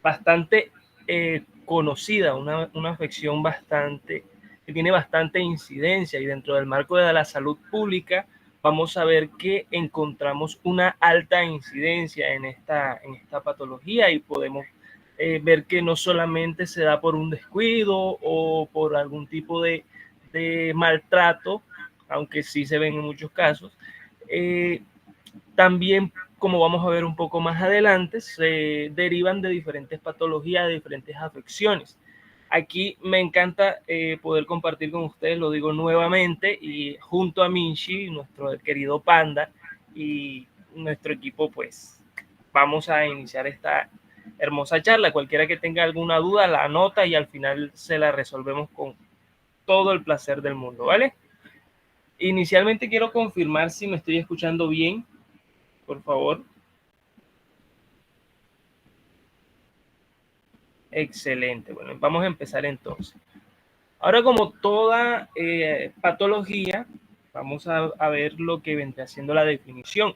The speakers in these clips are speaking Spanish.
bastante conocida, una afección que tiene bastante incidencia, y dentro del marco de la salud pública vamos a ver que encontramos una alta incidencia en esta patología, y podemos ver que no solamente se da por un descuido o por algún tipo de maltrato, aunque sí se ven en muchos casos. También, como vamos a ver un poco más adelante, se derivan de diferentes patologías, de diferentes afecciones. Aquí me encanta poder compartir con ustedes, lo digo nuevamente, y junto a Minchi, nuestro querido Panda, y nuestro equipo, pues vamos a iniciar esta hermosa charla. Cualquiera que tenga alguna duda la anota y al final se la resolvemos con todo el placer del mundo, ¿vale? Inicialmente quiero confirmar si me estoy escuchando bien, por favor. Excelente. Bueno, vamos a empezar entonces. Ahora, como toda patología, vamos a ver lo que vendrá siendo la definición.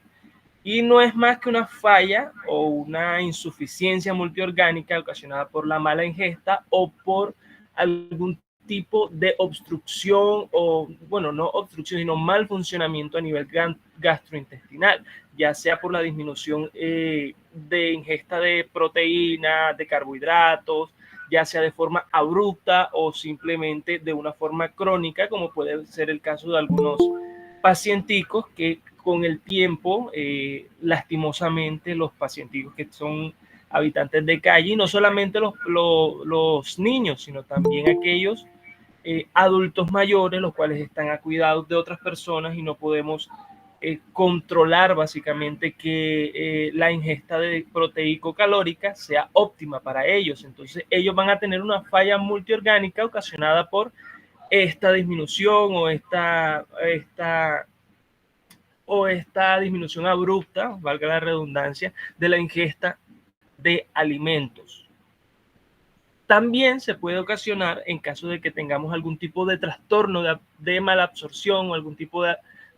Y no es más que una falla o una insuficiencia multiorgánica ocasionada por la mala ingesta o por algún tipo de obstrucción, o, bueno, no obstrucción, sino mal funcionamiento a nivel gastrointestinal, ya sea por la disminución de ingesta de proteínas, de carbohidratos, ya sea de forma abrupta o simplemente de una forma crónica, como puede ser el caso de algunos pacienticos que con el tiempo, lastimosamente, los pacienticos que son habitantes de calle, y no solamente los niños, sino también aquellos adultos mayores, los cuales están a cuidados de otras personas y no podemos controlar básicamente que la ingesta de proteico calórica sea óptima para ellos. Entonces ellos van a tener una falla multiorgánica ocasionada por esta disminución o esta disminución abrupta, valga la redundancia, de la ingesta de alimentos. También se puede ocasionar en caso de que tengamos algún tipo de trastorno de malabsorción o algún tipo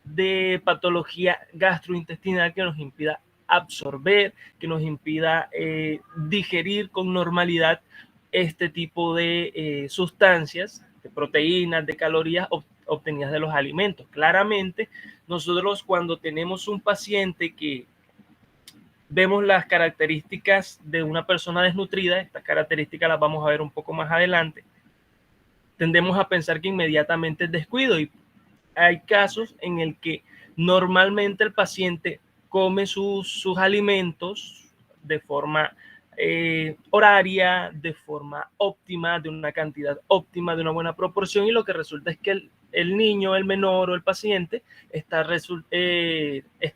de patología gastrointestinal que nos impida absorber, que nos impida digerir con normalidad este tipo de sustancias, de proteínas, de calorías obtenidas de los alimentos. Claramente, nosotros cuando tenemos un paciente que vemos las características de una persona desnutrida, estas características las vamos a ver un poco más adelante, tendemos a pensar que inmediatamente es descuido, y hay casos en el que normalmente el paciente come sus alimentos de forma horaria, de forma óptima, de una cantidad óptima, de una buena proporción, y lo que resulta es que el niño, el menor o el paciente está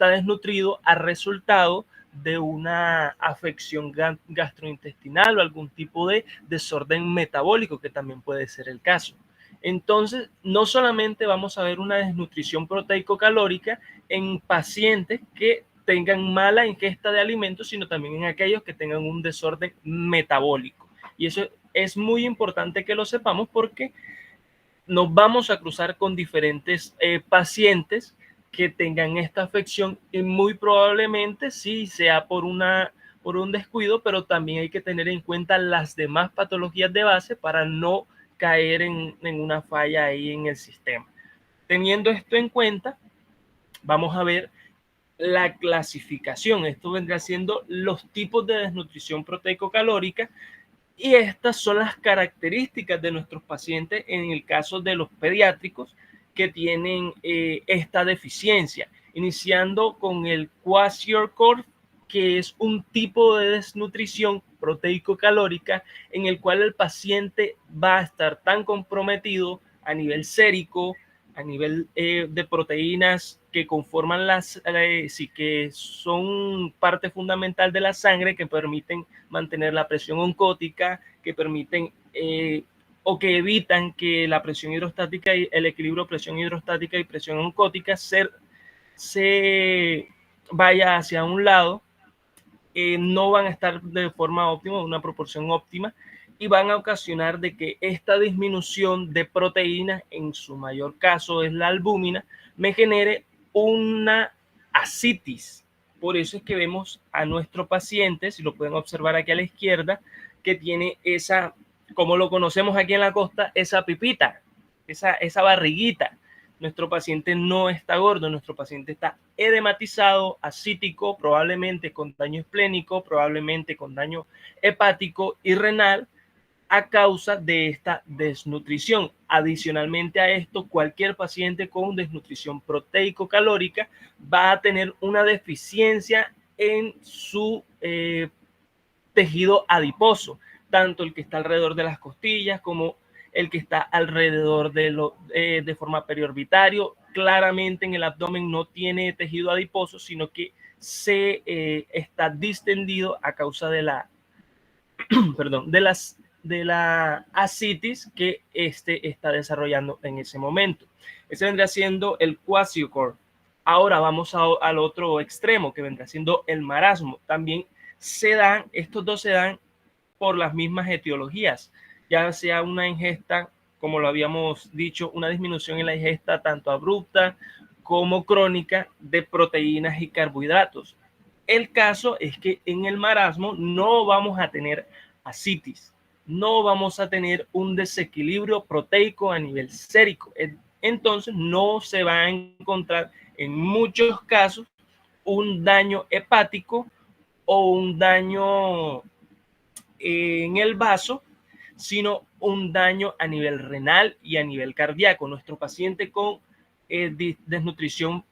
desnutrido a resultado de una afección gastrointestinal o algún tipo de desorden metabólico, que también puede ser el caso. Entonces, no solamente vamos a ver una desnutrición proteico-calórica en pacientes que tengan mala ingesta de alimentos, sino también en aquellos que tengan un desorden metabólico. Y eso es muy importante que lo sepamos, porque nos vamos a cruzar con diferentes pacientes que tengan esta afección, y muy probablemente sí sea por un descuido, pero también hay que tener en cuenta las demás patologías de base para no caer en una falla ahí en el sistema. Teniendo esto en cuenta, vamos a ver la clasificación. Esto vendrá siendo los tipos de desnutrición proteico-calórica, y estas son las características de nuestros pacientes en el caso de los pediátricos que tienen esta deficiencia, iniciando con el kwashiorkor, que es un tipo de desnutrición proteico-calórica en el cual el paciente va a estar tan comprometido a nivel sérico, a nivel de proteínas que conforman sí, que son parte fundamental de la sangre, que permiten mantener la presión oncótica, que permiten o que evitan que la presión hidrostática y el equilibrio presión hidrostática y presión oncótica se vaya hacia un lado. No van a estar de forma óptima, una proporción óptima, y van a ocasionar de que esta disminución de proteínas, en su mayor caso es la albúmina, me genere una ascitis. Por eso es que vemos a nuestro paciente, si lo pueden observar aquí a la izquierda, que tiene esa, como lo conocemos aquí en la costa, esa pipita, esa barriguita. Nuestro paciente no está gordo, nuestro paciente está edematizado, ascítico, probablemente con daño esplénico, probablemente con daño hepático y renal, a causa de esta desnutrición. Adicionalmente a esto, cualquier paciente con desnutrición proteico-calórica va a tener una deficiencia en su tejido adiposo, tanto el que está alrededor de las costillas como el que está alrededor de forma periorbitario. Claramente en el abdomen no tiene tejido adiposo, sino que se está distendido a causa de la, perdón, de la ascitis que está desarrollando en ese momento. Ese vendría siendo el quasiocor. Ahora vamos al otro extremo, que vendrá siendo el marasmo. También estos dos se dan por las mismas etiologías, ya sea una ingesta, como lo habíamos dicho, una disminución en la ingesta tanto abrupta como crónica de proteínas y carbohidratos. El caso es que en el marasmo no vamos a tener ascitis, no vamos a tener un desequilibrio proteico a nivel sérico. Entonces no se va a encontrar en muchos casos un daño hepático o un daño en el vaso, sino un daño a nivel renal y a nivel cardíaco. Nuestro paciente con desnutrición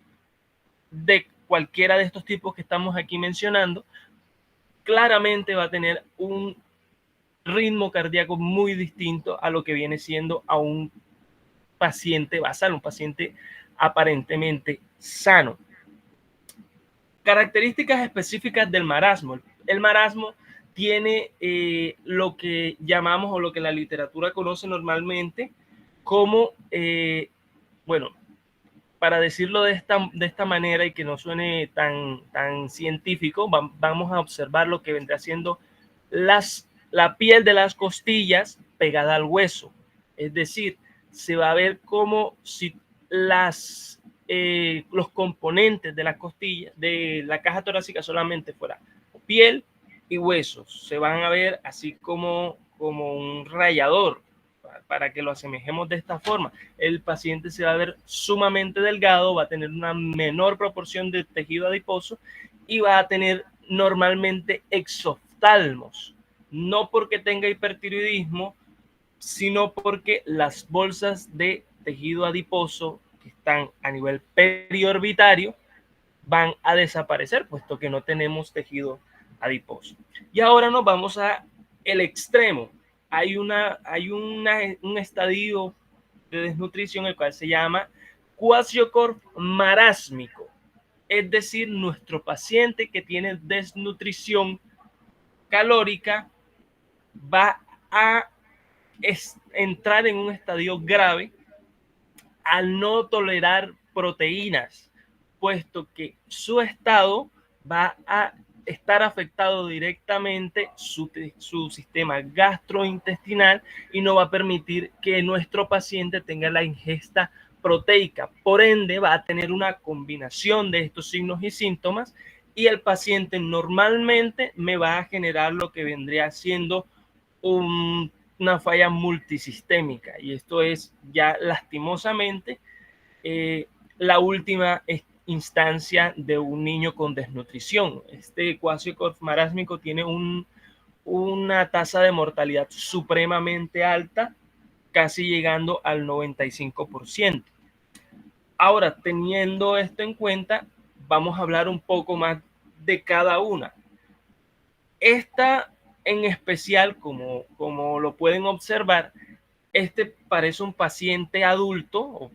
de cualquiera de estos tipos que estamos aquí mencionando, claramente va a tener un ritmo cardíaco muy distinto a lo que viene siendo a un paciente basal, un paciente aparentemente sano. Características específicas del marasmo. El marasmo tiene lo que llamamos o lo que la literatura conoce normalmente como, bueno, para decirlo de esta manera y que no suene tan científico, vamos a observar lo que vendrá siendo la piel de las costillas pegada al hueso. Es decir, se va a ver como si los componentes de las costillas, de la caja torácica solamente fuera piel y huesos. Se van a ver así como un rallador, para que lo asemejemos de esta forma. El paciente se va a ver sumamente delgado, va a tener una menor proporción de tejido adiposo y va a tener normalmente exoftalmos, no porque tenga hipertiroidismo, sino porque las bolsas de tejido adiposo que están a nivel periorbitario van a desaparecer, puesto que no tenemos tejido adiposo. Y ahora nos vamos a el extremo. Hay un estadio de desnutrición, el cual se llama quasiocor marásmico. Es decir, nuestro paciente que tiene desnutrición calórica va a entrar en un estadio grave al no tolerar proteínas, puesto que su estado va a estar afectado directamente su sistema gastrointestinal y no va a permitir que nuestro paciente tenga la ingesta proteica. Por ende, va a tener una combinación de estos signos y síntomas y el paciente normalmente me va a generar lo que vendría siendo una falla multisistémica, y esto es ya lastimosamente la última instancia de un niño con desnutrición. Este quasiocor marásmico tiene una tasa de mortalidad supremamente alta, casi llegando al 95%. Ahora, teniendo esto en cuenta, vamos a hablar un poco más de cada una. Esta en especial, como lo pueden observar, parece un paciente adulto,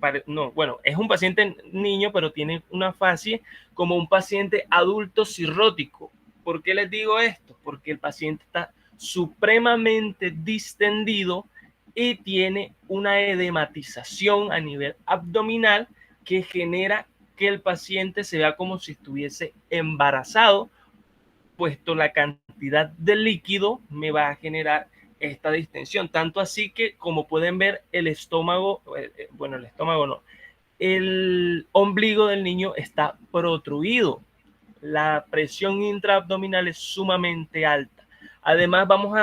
es un paciente niño, pero tiene una fase como un paciente adulto cirrótico. ¿Por qué les digo esto? Porque el paciente está supremamente distendido y tiene una edematización a nivel abdominal que genera que el paciente se vea como si estuviese embarazado, puesto la cantidad de líquido me va a generar esta distensión. Tanto así que, como pueden ver, el estómago no, el ombligo del niño está protruido. la presión intraabdominal es sumamente alta. Además, vamos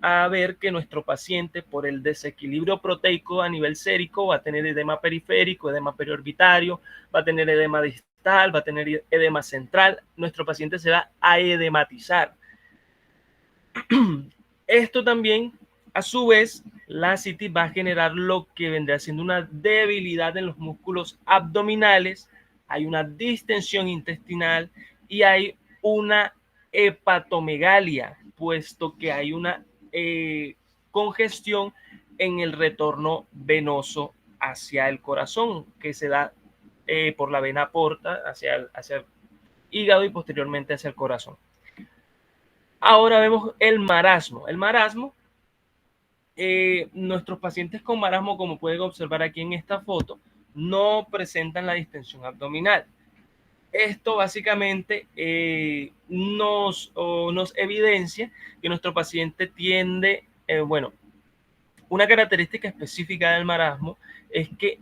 a ver que nuestro paciente, por el desequilibrio proteico a nivel sérico, va a tener edema periférico, edema periorbitario, va a tener edema distal, va a tener edema central. Nuestro paciente se va a edematizar. Esto también, a su vez, la citis va a generar lo que vendrá siendo una debilidad en los músculos abdominales, hay una distensión intestinal y hay una hepatomegalia, puesto que hay una congestión en el retorno venoso hacia el corazón, que se da por la vena porta hacia el hígado y posteriormente hacia el corazón. Ahora vemos el marasmo. El marasmo, nuestros pacientes con marasmo, como pueden observar aquí en esta foto, no presentan la distensión abdominal. Esto básicamente nos evidencia que nuestro paciente tiende, bueno, una característica específica del marasmo es que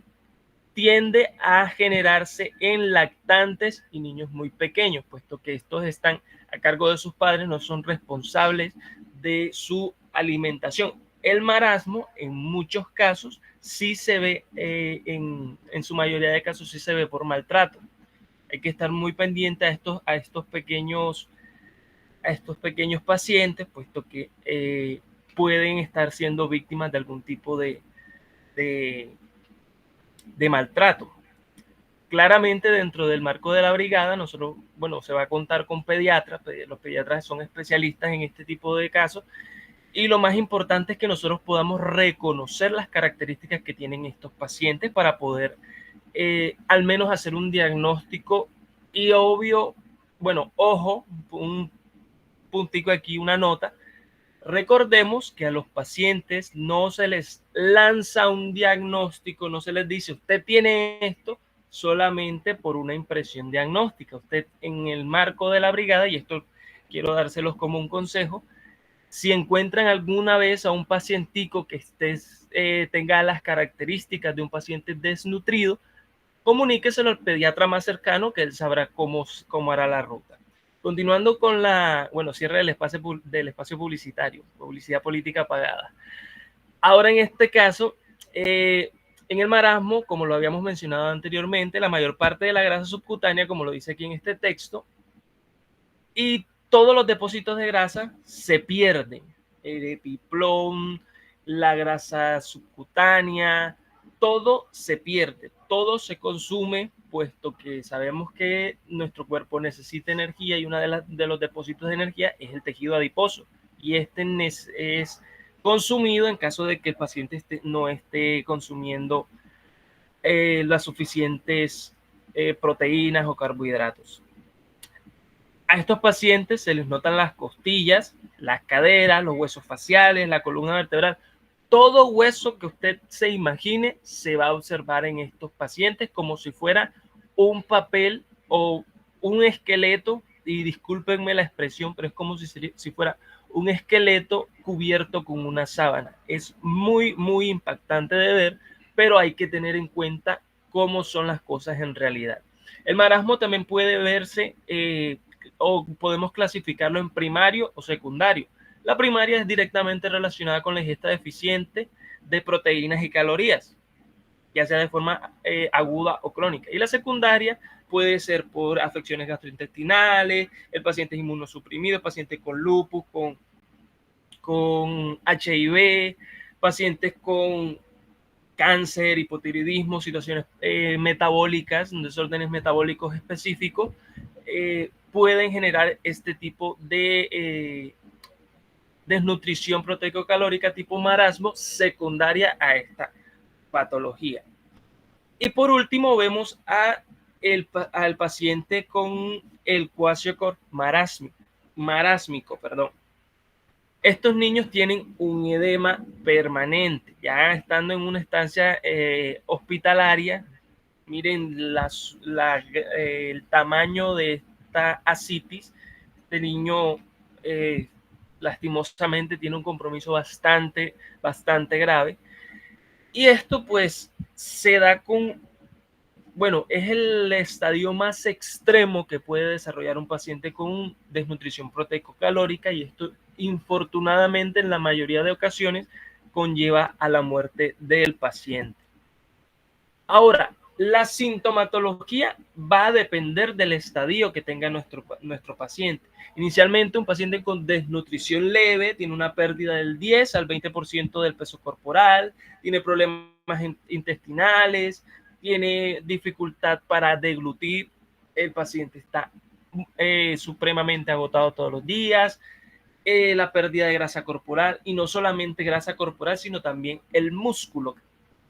tiende a generarse en lactantes y niños muy pequeños, puesto que estos están a cargo de sus padres, no son responsables de su alimentación. El marasmo, en muchos casos, sí se ve, en su mayoría de casos, sí se ve por maltrato. Hay que estar muy pendiente a estos pequeños pacientes, puesto que pueden estar siendo víctimas de algún tipo de maltrato. Claramente dentro del marco de la brigada, nosotros, bueno, se va a contar con pediatras, los pediatras son especialistas en este tipo de casos, y lo más importante es que nosotros podamos reconocer las características que tienen estos pacientes para poder al menos hacer un diagnóstico. Y obvio, bueno, ojo, un puntico aquí, una nota. Recordemos que a los pacientes no se les lanza un diagnóstico, no se les dice usted tiene esto solamente por una impresión diagnóstica. Usted en el marco de la brigada, y esto quiero dárselos como un consejo, si encuentran alguna vez a un pacientico que tenga las características de un paciente desnutrido, comuníqueselo al pediatra más cercano, que él sabrá cómo hará la ruta. Continuando con cierre del espacio publicitario, publicidad política pagada. Ahora, en este caso, en el marasmo, como lo habíamos mencionado anteriormente, la mayor parte de la grasa subcutánea, como lo dice aquí en este texto, y todos los depósitos de grasa se pierden. El epiplón, la grasa subcutánea, todo se pierde, todo se consume, puesto que sabemos que nuestro cuerpo necesita energía y uno de los depósitos de energía es el tejido adiposo, y este es consumido en caso de que el paciente no esté consumiendo las suficientes proteínas o carbohidratos. A estos pacientes se les notan las costillas, las caderas, los huesos faciales, la columna vertebral. Todo hueso que usted se imagine se va a observar en estos pacientes como si fuera un papel o un esqueleto, y discúlpenme la expresión, pero es como si fuera un esqueleto cubierto con una sábana. Es muy, muy impactante de ver, pero hay que tener en cuenta cómo son las cosas en realidad. El marasmo también puede verse o podemos clasificarlo en primario o secundario. La primaria es directamente relacionada con la ingesta deficiente de proteínas y calorías, ya sea de forma aguda o crónica. Y la secundaria puede ser por afecciones gastrointestinales, el paciente es inmunosuprimido, el paciente con lupus, con HIV, pacientes con cáncer, hipotiroidismo, situaciones metabólicas, desórdenes metabólicos específicos, pueden generar este tipo de desnutrición proteico-calórica tipo marasmo secundaria a esta patología. Y por último vemos al paciente con el kwashiorkor marásmico. Estos niños tienen un edema permanente, ya estando en una estancia hospitalaria. Miren el tamaño de esta ascitis. Este niño lastimosamente tiene un compromiso bastante grave. Y esto pues se da con bueno, es el estadio más extremo que puede desarrollar un paciente con desnutrición proteico-calórica, y esto, infortunadamente, en la mayoría de ocasiones conlleva a la muerte del paciente. Ahora, la sintomatología va a depender del estadio que tenga nuestro paciente. Inicialmente, un paciente con desnutrición leve tiene una pérdida del 10 al 20% del peso corporal, tiene problemas intestinales, tiene dificultad para deglutir, el paciente está supremamente agotado todos los días, la pérdida de grasa corporal, y no solamente grasa corporal, sino también el músculo.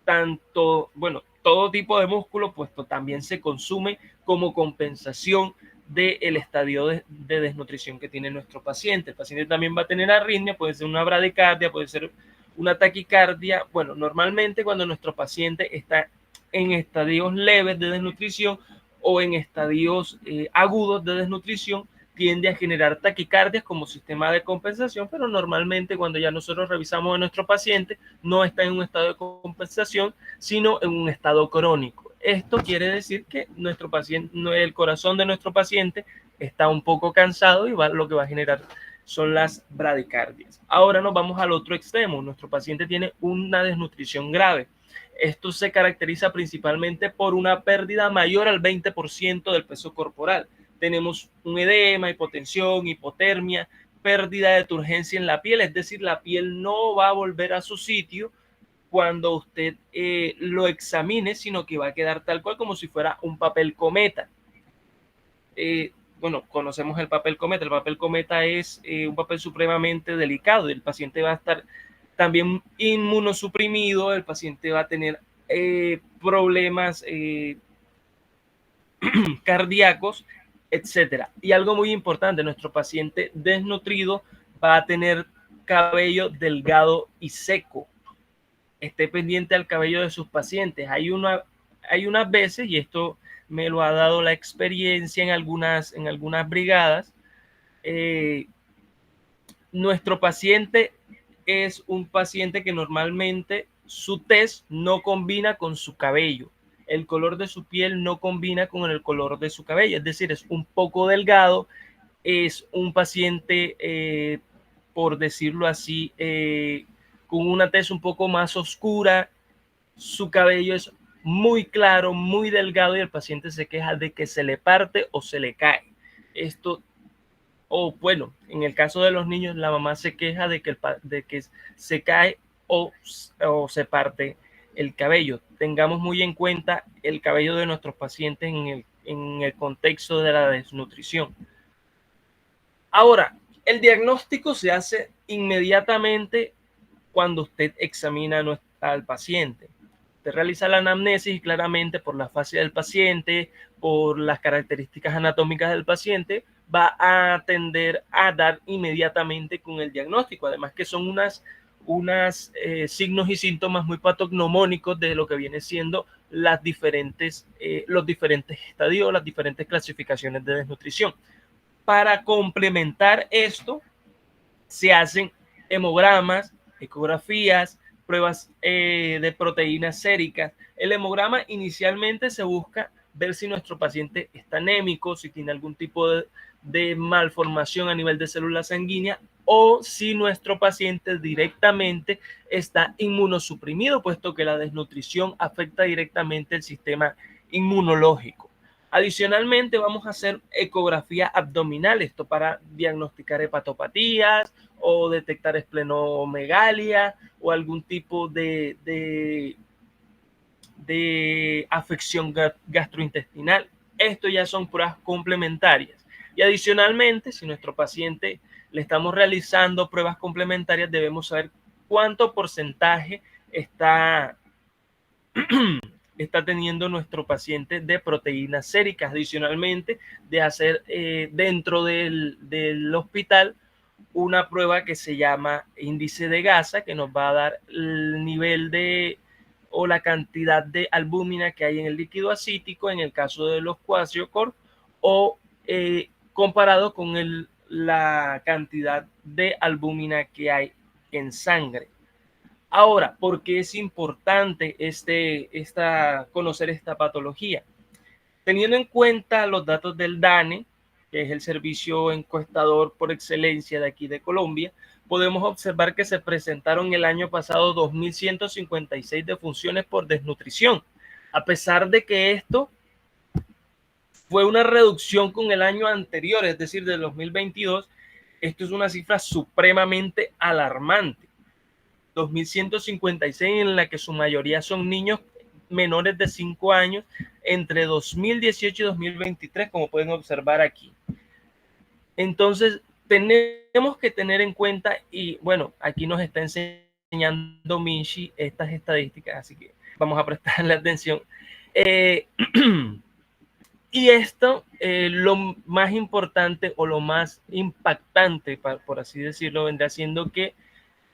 Tanto, bueno, todo tipo de músculo, puesto también se consume como compensación del estadio de desnutrición que tiene nuestro paciente. El paciente también va a tener arritmia, puede ser una bradicardia, puede ser una taquicardia. Bueno, normalmente cuando nuestro paciente está en estadios leves de desnutrición o en estadios agudos de desnutrición, tiende a generar taquicardias como sistema de compensación, pero normalmente cuando ya nosotros revisamos a nuestro paciente, no está en un estado de compensación, sino en un estado crónico. Esto quiere decir que nuestro paciente, el corazón de nuestro paciente está un poco cansado, y lo que va a generar son las bradicardias. Ahora nos vamos al otro extremo. Nuestro paciente tiene una desnutrición grave. Esto se caracteriza principalmente por una pérdida mayor al 20% del peso corporal. Tenemos un edema, hipotensión, hipotermia, pérdida de turgencia en la piel, es decir, la piel no va a volver a su sitio cuando usted lo examine, sino que va a quedar tal cual como si fuera un papel cometa. Bueno, conocemos el papel cometa. El papel cometa es un papel supremamente delicado, y el paciente va a estar también inmunosuprimido, el paciente va a tener problemas cardíacos, etcétera. Y algo muy importante, nuestro paciente desnutrido va a tener cabello delgado y seco. Esté pendiente al cabello de sus pacientes. Hay unas veces, y esto me lo ha dado la experiencia en algunas brigadas, eh, nuestro paciente es un paciente que normalmente su tez no combina con su cabello. El color de su piel no combina con el color de su cabello, es decir, es un poco delgado, es un paciente, por decirlo así, con una tez un poco más oscura, su cabello es muy claro, muy delgado, y el paciente se queja de que se le parte o se le cae. Esto, o bueno, en el caso de los niños, la mamá se queja de que se cae o se parte el cabello. Tengamos muy en cuenta el cabello de nuestros pacientes en el contexto de la desnutrición. Ahora, el diagnóstico se hace inmediatamente cuando usted examina al paciente. Usted realiza la anamnesis, y claramente por la fase del paciente, por las características anatómicas del paciente, va a tender a dar inmediatamente con el diagnóstico. Además que son unas signos y síntomas muy patognomónicos de lo que viene siendo los diferentes estadios, las diferentes clasificaciones de desnutrición. Para complementar esto, se hacen hemogramas, ecografías, pruebas de proteínas séricas. El hemograma inicialmente se busca ver si nuestro paciente está anémico, si tiene algún tipo de malformación a nivel de células sanguíneas, o si nuestro paciente directamente está inmunosuprimido, puesto que la desnutrición afecta directamente el sistema inmunológico. Adicionalmente, vamos a hacer ecografía abdominal, esto para diagnosticar hepatopatías o detectar esplenomegalia o algún tipo de afección gastrointestinal. Esto ya son pruebas complementarias. Y adicionalmente, si nuestro paciente le estamos realizando pruebas complementarias, debemos saber cuánto porcentaje está teniendo nuestro paciente de proteínas séricas. Adicionalmente, de hacer dentro del hospital una prueba que se llama índice de gasa, que nos va a dar el nivel o la cantidad de albúmina que hay en el líquido acítico en el caso de los cuashiorkor, o comparado con la cantidad de albúmina que hay en sangre. Ahora, ¿por qué es importante conocer esta patología? Teniendo en cuenta los datos del DANE, que es el servicio encuestador por excelencia de aquí de Colombia, podemos observar que se presentaron el año pasado 2.156 defunciones por desnutrición. A pesar de que esto fue una reducción con el año anterior, es decir, del 2022, esto es una cifra supremamente alarmante. 2.156 en la que su mayoría son niños menores de 5 años entre 2018 y 2023, como pueden observar aquí. Entonces, tenemos que tener en cuenta, y bueno, aquí nos está enseñando Minshi estas estadísticas, así que vamos a prestarle atención. Y esto, lo más importante o lo más impactante, por así decirlo, vendrá siendo que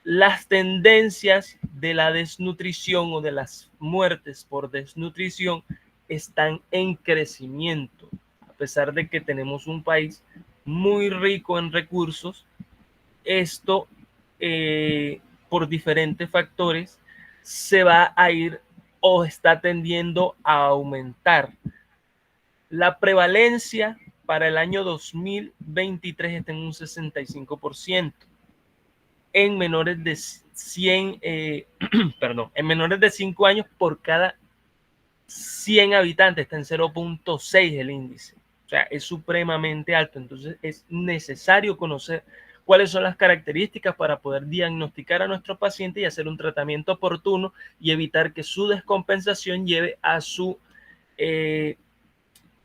las tendencias de la desnutrición o de las muertes por desnutrición están en crecimiento, a pesar de que tenemos un país muy rico en recursos. Esto, por diferentes factores, se va a ir o está tendiendo a aumentar. La prevalencia para el año 2023 está en un 65%. En menores de 100, en menores de 5 años por cada 100 habitantes, está en 0.6 el índice. O sea, es supremamente alto. Entonces es necesario conocer cuáles son las características para poder diagnosticar a nuestro paciente y hacer un tratamiento oportuno y evitar que su descompensación lleve a su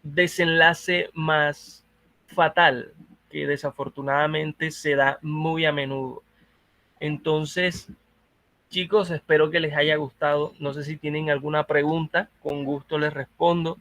desenlace más fatal, que desafortunadamente se da muy a menudo. Entonces, chicos, espero que les haya gustado. No sé si tienen alguna pregunta, con gusto les respondo.